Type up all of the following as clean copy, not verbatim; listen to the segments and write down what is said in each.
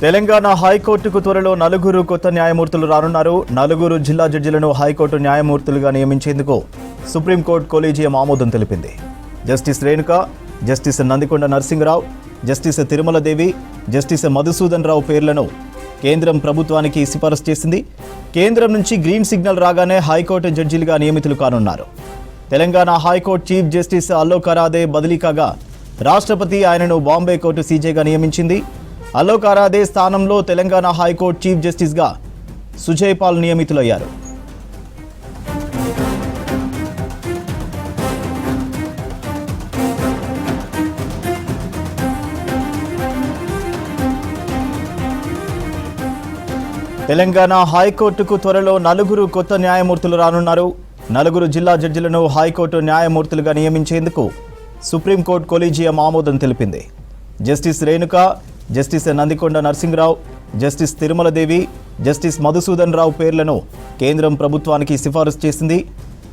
తెలంగాణ హైకోర్టుకు త్వరలో నలుగురు కొత్త న్యాయమూర్తులు రానున్నారు. నలుగురు జిల్లా జడ్జిలను హైకోర్టు న్యాయమూర్తులుగా నియమించేందుకు సుప్రీంకోర్టు కొలీజియం ఆమోదం తెలిపింది. Justice Renuka, justice Nandikonda Narasimharao, justice Tirumaladevi, justice Madhusudan Rao పేర్లను కేంద్రం ప్రభుత్వానికి సిఫారసు చేసింది. కేంద్రం నుంచి గ్రీన్ సిగ్నల్ రాగానే హైకోర్టు జడ్జీలుగా నియమితులు కానున్నారు. Telangana high court chief justice Alok Aradhe బదిలీ కాగా రాష్ట్రపతి ఆయనను బాంబే కోర్టు సీజేగా నియమించింది. అలోక్ అరాదే స్థానంలో తెలంగాణ హైకోర్టు చీఫ్ జస్టిస్గా సుజయ్ పాల్ నియమితులయ్యారు. తెలంగాణ హైకోర్టుకు త్వరలో నలుగురు కొత్త న్యాయమూర్తులు రానున్నారు. నలుగురు జిల్లా జడ్జిలను హైకోర్టు న్యాయమూర్తులుగా నియమించేందుకు సుప్రీంకోర్టు కొలీజియం ఆమోదం తెలిపింది. Justice Renuka, justice Nandikonda Narasimharao, justice Tirumaladevi, justice Madhusudan Rao పేర్లను కేంద్రం ప్రభుత్వానికి సిఫారసు చేసింది.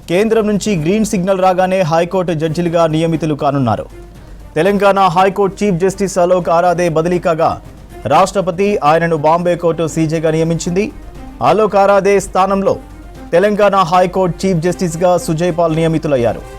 కేంద్రం నుంచి గ్రీన్ సిగ్నల్ రాగానే హైకోర్టు జడ్జిలుగా నియమితులు కానున్నారు. Telangana high court chief justice Alok Aradhe బదిలీ కాగా రాష్ట్రపతి ఆయనను బాంబే కోర్టు సీజేగా నియమించింది. అలోక్ అరాదే స్థానంలో తెలంగాణ హైకోర్టు చీఫ్ జస్టిస్గా సుజయ్ పాల్ నియమితులయ్యారు.